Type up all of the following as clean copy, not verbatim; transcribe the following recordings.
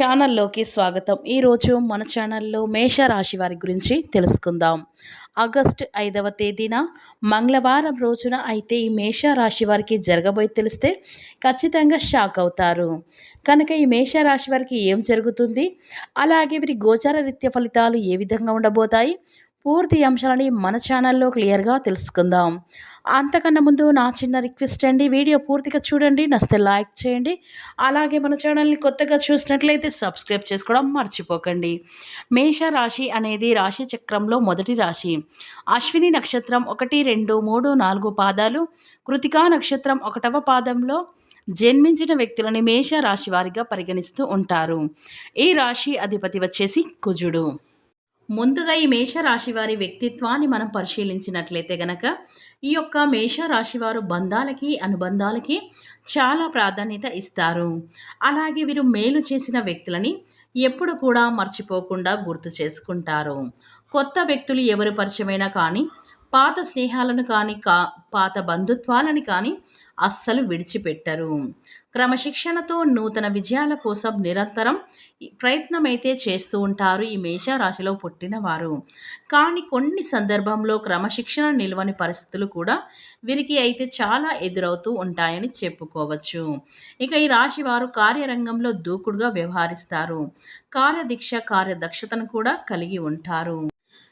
ఛానల్లోకి స్వాగతం. ఈరోజు మన ఛానల్లో మేషరాశి వారి గురించి తెలుసుకుందాం. ఆగస్టు 5వ తేదీన మంగళవారం రోజున అయితే ఈ మేషరాశి వారికి జరగబోయి తెలిస్తే ఖచ్చితంగా షాక్ అవుతారు. కనుక ఈ మేషరాశి వారికి ఏం జరుగుతుంది, అలాగే వీరి గోచార రీత్యా ఫలితాలు ఏ విధంగా ఉండబోతాయి, పూర్తి అంశాలని మన ఛానల్లో క్లియర్గా తెలుసుకుందాం. అంతకన్నా ముందు నా చిన్న రిక్వెస్ట్ అండి, వీడియో పూర్తిగా చూడండి, నచ్చితే లైక్ చేయండి. అలాగే మన ఛానల్ని కొత్తగా చూసినట్లయితే సబ్స్క్రైబ్ చేసుకోవడం మర్చిపోకండి. మేషరాశి అనేది రాశి చక్రంలో మొదటి రాశి. అశ్విని నక్షత్రం 1, 2, 3, 4 పాదాలు, కృతికా నక్షత్రం 1వ పాదంలో జన్మించిన వ్యక్తులని మేషరాశి వారిగా పరిగణిస్తూ ఉంటారు. ఈ రాశి అధిపతి వచ్చేసి కుజుడు. ముందుగా ఈ మేషరాశి వారి వ్యక్తిత్వాన్ని మనం పరిశీలించినట్లయితే గనక ఈ యొక్క మేషరాశి వారు బంధాలకి అనుబంధాలకి చాలా ప్రాధాన్యత ఇస్తారు. అలాగే వీరు మేలు చేసిన వ్యక్తులని ఎప్పుడు కూడా మర్చిపోకుండా గుర్తు చేసుకుంటారు. కొత్త వ్యక్తులు ఎవరు పరిచయమైనా కానీ, పాత స్నేహాలను కానీ పాత బంధుత్వాలని కానీ అస్సలు విడిచిపెట్టరు. క్రమశిక్షణతో నూతన విజయాల కోసం నిరంతరం ప్రయత్నం అయితే చేస్తూ ఉంటారు ఈ మేషరాశిలో పుట్టిన వారు. కానీ కొన్ని సందర్భంలో క్రమశిక్షణ నిలవని పరిస్థితులు కూడా వీరికి అయితే చాలా ఎదురవుతూ ఉంటాయని చెప్పుకోవచ్చు. ఇక ఈ రాశి వారు కార్యరంగంలో దూకుడుగా వ్యవహరిస్తారు. కార్యదీక్ష కార్యదక్షతను కూడా కలిగి ఉంటారు.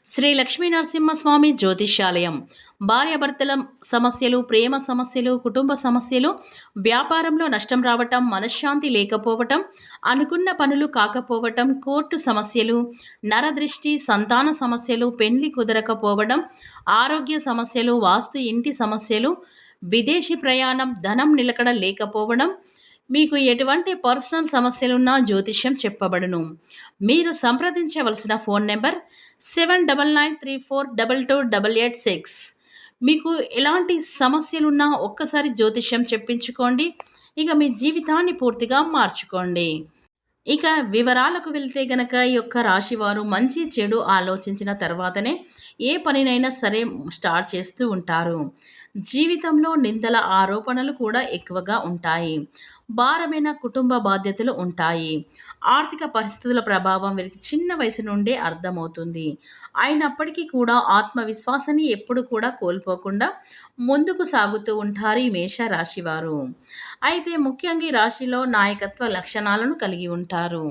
శ్రీ లక్ష్మీ నరసింహస్వామి జ్యోతిష్యాలయం. భార్యాభర్తల సమస్యలు, ప్రేమ సమస్యలు, కుటుంబ సమస్యలు, వ్యాపారంలో నష్టం రావటం, మనశ్శాంతి లేకపోవటం, అనుకున్న పనులు కాకపోవటం, కోర్టు సమస్యలు, నరదృష్టి, సంతాన సమస్యలు, పెళ్లి కుదరకపోవడం, ఆరోగ్య సమస్యలు, వాస్తు ఇంటి సమస్యలు, విదేశీ ప్రయాణం, ధనం నిలకడ లేకపోవడం, మీకు ఎటువంటి పర్సనల్ సమస్యలున్నా జ్యోతిష్యం చెప్పబడును. మీరు సంప్రదించవలసిన ఫోన్ నెంబర్ 7993422886. మీకు ఎలాంటి సమస్యలున్నా ఒక్కసారి జ్యోతిష్యం చెప్పించుకోండి. ఇక మీ జీవితాన్ని పూర్తిగా మార్చుకోండి. ఇక వివరాలకు వెళ్తే గనక ఈ యొక్క రాశివారు మంచి చెడు ఆలోచించిన తర్వాతనే ఏ పనినైనా సరే స్టార్ట్ చేస్తూ ఉంటారు. జీవితంలో నిందల ఆరోపణలు కూడా ఎక్కువగా ఉంటాయి. భారమైన కుటుంబ బాధ్యతలు ఉంటాయి. ఆర్థిక పరిస్థితుల ప్రభావం వీరికి చిన్న వయసు నుండే అర్థమవుతుంది. అయినప్పటికీ కూడా ఆత్మవిశ్వాసాన్ని ఎప్పుడు కూడా కోల్పోకుండా ముందుకు సాగుతూ ఉంటారు ఈ మేషరాశి వారు. అయితే ముఖ్యంగా ఈ రాశిలో నాయకత్వ లక్షణాలను కలిగి ఉంటారు.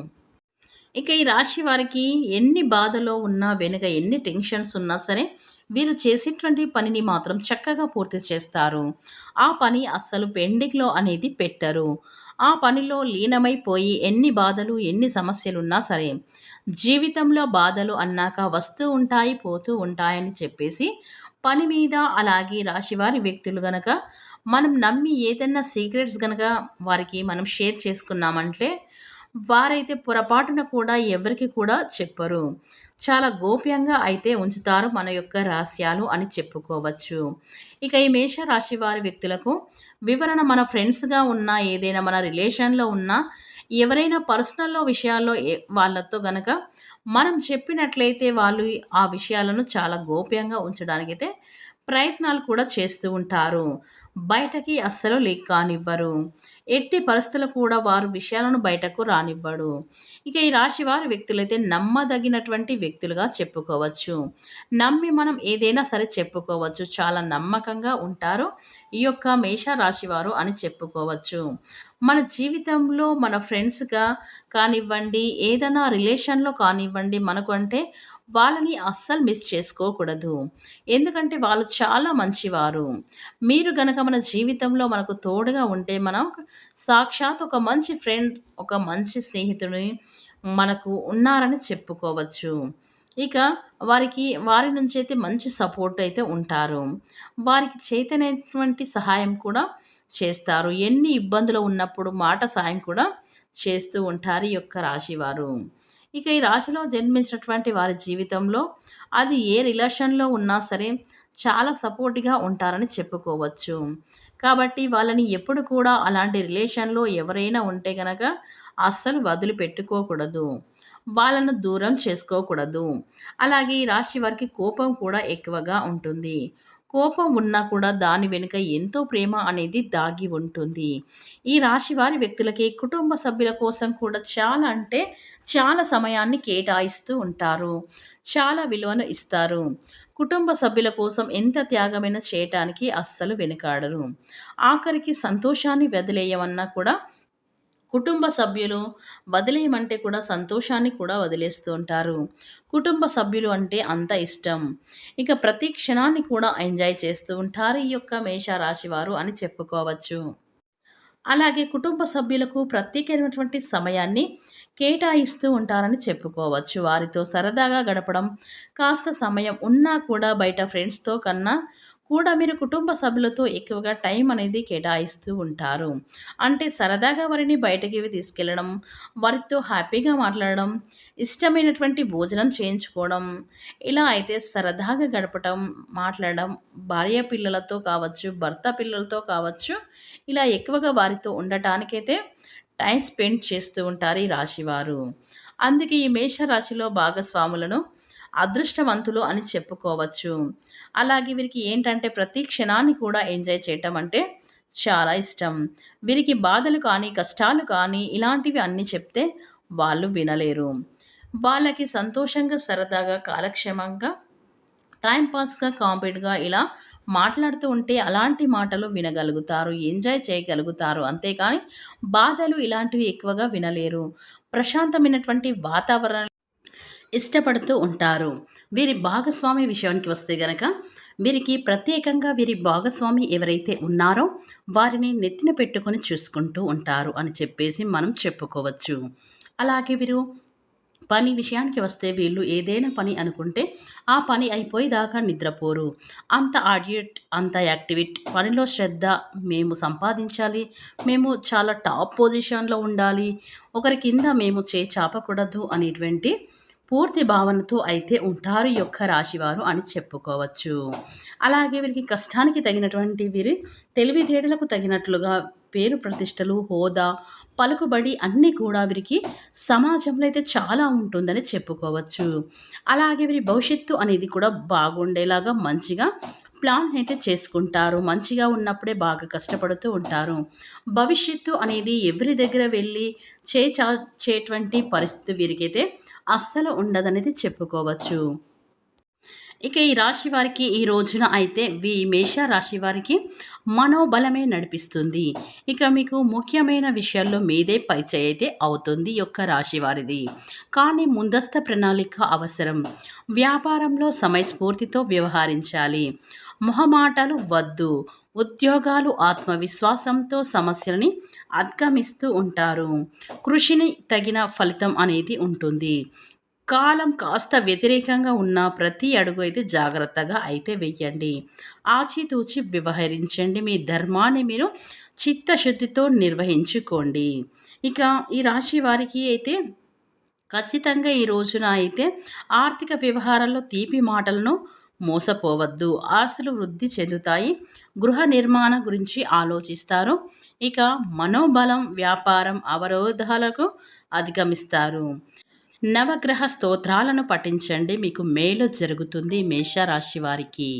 ఇక ఈ రాశి వారికి ఎన్ని బాధలో ఉన్నా, వెనుక ఎన్ని టెన్షన్స్ ఉన్నా సరే వీరు చేసేటువంటి పనిని మాత్రం చక్కగా పూర్తి చేస్తారు. ఆ పని అస్సలు పెండింగ్లో అనేది పెట్టరు. ఆ పనిలో లీనమైపోయి ఎన్ని బాధలు, ఎన్ని సమస్యలున్నా సరే, జీవితంలో బాధలు అన్నాక వస్తూ ఉంటాయి, పోతూ ఉంటాయని చెప్పేసి పని మీద, అలాగే రాశివారి వ్యక్తులు గనక మనం నమ్మి ఏదన్నా సీక్రెట్స్ గనక వారికి మనం షేర్ చేసుకున్నామంటే వారైతే పొరపాటున కూడా ఎవరికి కూడా చెప్పరు. చాలా గోప్యంగా అయితే ఉంచుతారు మన యొక్క రహస్యాలు అని చెప్పుకోవచ్చు. ఇక ఈ మేషరాశి వారి వ్యక్తులకు వివరణ మన ఫ్రెండ్స్‌గా ఉన్నా, ఏదైనా మన రిలేషన్‌లో ఉన్నా, ఎవరైనా పర్సనల్‌లో విషయాల్లో వాళ్ళతో గనక మనం చెప్పినట్లయితే వాళ్ళు ఆ విషయాలను చాలా గోప్యంగా ఉంచడానికైతే ప్రయత్నాలు కూడా చేస్తూ ఉంటారు. బయటకి అస్సలు లీక్ కానివ్వరు. ఎట్టి పరిస్థితుల్లో కూడా వారు విషయాలను బయటకు రానివ్వడు. ఇక ఈ రాశి వారి వ్యక్తులైతే నమ్మదగినటువంటి వ్యక్తులుగా చెప్పుకోవచ్చు. నమ్మి మనం ఏదైనా సరే చెప్పుకోవచ్చు. చాలా నమ్మకంగా ఉంటారు ఈ యొక్క మేష రాశి వారు అని చెప్పుకోవచ్చు. మన జీవితంలో మన ఫ్రెండ్స్‌గా కానివ్వండి, ఏదైనా రిలేషన్‌లో కానివ్వండి, మనకు అంటే వాళ్ళని అస్సలు మిస్ చేసుకోకూడదు. ఎందుకంటే వాళ్ళు చాలా మంచివారు. మీరు గనక మన జీవితంలో మనకు తోడుగా ఉంటే మనం సాక్షాత్ ఒక మంచి ఫ్రెండ్, ఒక మంచి స్నేహితుడిని మనకు ఉన్నారని చెప్పుకోవచ్చు. ఇక వారి నుంచి అయితే మంచి సపోర్ట్ అయితే ఉంటారు. వారికి చేతనైనటువంటి సహాయం కూడా చేస్తారు. ఎన్ని ఇబ్బందులు ఉన్నప్పుడు మాట సాయం కూడా చేస్తూ ఉంటారు ఈ యొక్క రాశివారు. ఇక ఈ రాశిలో జన్మించినటువంటి వారి జీవితంలో అది ఏ రిలేషన్‌లో ఉన్నా సరే చాలా సపోర్ట్‌గా ఉంటారని చెప్పుకోవచ్చు. కాబట్టి వాళ్ళని ఎప్పుడు కూడా అలాంటి రిలేషన్‌లో ఎవరైనా ఉంటే గనక అస్సలు వదిలిపెట్టుకోకూడదు. వాళ్ళను దూరం చేసుకోకూడదు. అలాగే ఈ రాశి వారికి కోపం కూడా ఎక్కువగా ఉంటుంది. కోపం ఉన్నా కూడా దాని వెనుక ఎంతో ప్రేమ అనేది దాగి ఉంటుంది. ఈ రాశి వారి వ్యక్తులకి కుటుంబ సభ్యుల కోసం కూడా చాలా అంటే చాలా సమయాన్ని కేటాయిస్తూ ఉంటారు. చాలా విలువను ఇస్తారు. కుటుంబ సభ్యుల కోసం ఎంత త్యాగమైనా చేయటానికి అస్సలు వెనుకాడరు. ఆఖరికి సంతోషాన్ని వదిలేయమన్నా కూడా కుటుంబ సభ్యులు వదిలేయమంటే కూడా సంతోషాన్ని కూడా వదిలేస్తూ ఉంటారు. కుటుంబ సభ్యులు అంటే అంత ఇష్టం. ఇక ప్రతి క్షణాన్ని కూడా ఎంజాయ్ చేస్తూ ఉంటారు ఈ యొక్క మేషరాశి వారు అని చెప్పుకోవచ్చు. అలాగే కుటుంబ సభ్యులకు ప్రత్యేకమైనటువంటి సమయాన్ని కేటాయిస్తూ ఉంటారని చెప్పుకోవచ్చు. వారితో సరదాగా గడపడం, కాస్త సమయం ఉన్నా కూడా బయట ఫ్రెండ్స్‌తో కన్నా కూడా మీరు కుటుంబ సభ్యులతో ఎక్కువగా టైం అనేది కేటాయిస్తూ ఉంటారు. అంటే సరదాగా వారిని బయటకి తీసుకెళ్ళడం, వారితో హ్యాపీగా మాట్లాడడం, ఇష్టమైనటువంటి భోజనం చేయించుకోవడం, ఇలా అయితే సరదాగా గడపటం, మాట్లాడడం, భార్య పిల్లలతో కావచ్చు, భర్త పిల్లలతో కావచ్చు, ఇలా ఎక్కువగా వారితో ఉండటానికైతే టైం స్పెండ్ చేస్తూ ఉంటారు ఈ రాశివారు. అందుకే ఈ మేషరాశిలో భాగస్వాములను అదృష్టవంతులు అని చెప్పుకోవచ్చు. అలాగే వీరికి ఏంటంటే ప్రతి క్షణాన్ని కూడా ఎంజాయ్ చేయటం అంటే చాలా ఇష్టం. వీరికి బాధలు కానీ, కష్టాలు కానీ ఇలాంటివి అన్నీ చెప్తే వాళ్ళు వినలేరు. వాళ్ళకి సంతోషంగా, సరదాగా, కాలక్షేమంగా, టైమ్ పాస్‌గా, కామెడీగా ఇలా మాట్లాడుతూ ఉంటే అలాంటి మాటలు వినగలుగుతారు. ఎంజాయ్ చేయగలుగుతారు. అంతేకాని బాధలు ఇలాంటివి ఎక్కువగా వినలేరు. ప్రశాంతమైనటువంటి వాతావరణం ఇష్టపడుతూ ఉంటారు. వీరి భాగస్వామి విషయానికి వస్తే గనక వీరికి ప్రత్యేకంగా వీరి భాగస్వామి ఎవరైతే ఉన్నారో వారిని నెత్తిన పెట్టుకొని చూసుకుంటూ ఉంటారు అని చెప్పేసి మనం చెప్పుకోవచ్చు. అలాగే వీరు పని విషయానికి వస్తే వీళ్ళు ఏదైనా పని అనుకుంటే ఆ పని అయిపోయేదాకా నిద్రపోరు. అంత ఆడియట్, అంత యాక్టివిట్, పనిలో శ్రద్ధ, మేము సంపాదించాలి, మేము చాలా టాప్ పొజిషన్‌లో ఉండాలి, ఒకరి కింద మేము చేయి చాపకూడదు అనేటువంటి పూర్తి భావనతో అయితే ఉంటారు ఈ యొక్క రాశివారు అని చెప్పుకోవచ్చు. అలాగే వీరికి కష్టానికి తగినటువంటి వీరి తెలివితేటలకు తగినట్లుగా పేరు ప్రతిష్టలు, హోదా, పలుకుబడి అన్నీ కూడా వీరికి సమాజంలో అయితే చాలా ఉంటుందని చెప్పుకోవచ్చు. అలాగే వీరి భవిష్యత్తు అనేది కూడా బాగుండేలాగా మంచిగా ప్లాన్ అయితే చేసుకుంటారు. మంచిగా ఉన్నప్పుడే బాగా కష్టపడుతూ ఉంటారు. భవిష్యత్తు అనేది ఎవరి దగ్గర వెళ్ళి చాచేటువంటి పరిస్థితి వీరికైతే అస్సలు ఉండదనేది చెప్పుకోవచ్చు. ఇక ఈ రాశి వారికి ఈ రోజున అయితే మేష రాశి వారికి మనోబలమే నడిపిస్తుంది. ఇక మీకు ముఖ్యమైన విషయాల్లో మీదే పైచేయి అయితే అవుతుంది ఈ యొక్క రాశి వారిది. కానీ ముందస్తు ప్రణాళిక అవసరం. వ్యాపారంలో సమయస్ఫూర్తితో వ్యవహరించాలి. మొహమాటాలు వద్దు. ఉద్యోగాలు ఆత్మవిశ్వాసంతో సమస్యలని అధిగమిస్తూ ఉంటారు. కృషిని తగిన ఫలితం అనేది ఉంటుంది. కాలం కాస్త వ్యతిరేకంగా ఉన్న ప్రతి అడుగు అయితే జాగ్రత్తగా అయితే వెయ్యండి. ఆచితూచి వ్యవహరించండి. మీ ధర్మాన్ని మీరు చిత్తశుద్ధితో నిర్వహించుకోండి. ఇక ఈ రాశి వారికి అయితే ఖచ్చితంగా ఈ రోజున అయితే ఆర్థిక వ్యవహారాల్లో తీపి మాటలను మోసపోవద్దు. ఆశలు వృద్ధి చెందుతాయి. గృహ నిర్మాణం గురించి ఆలోచిస్తారు. ఇక మనోబలం, వ్యాపారం అవరోధాలకు అధిగమిస్తారు. నవగ్రహ స్తోత్రాలను పఠించండి. మీకు మేలు జరుగుతుంది మేషరాశి వారికి.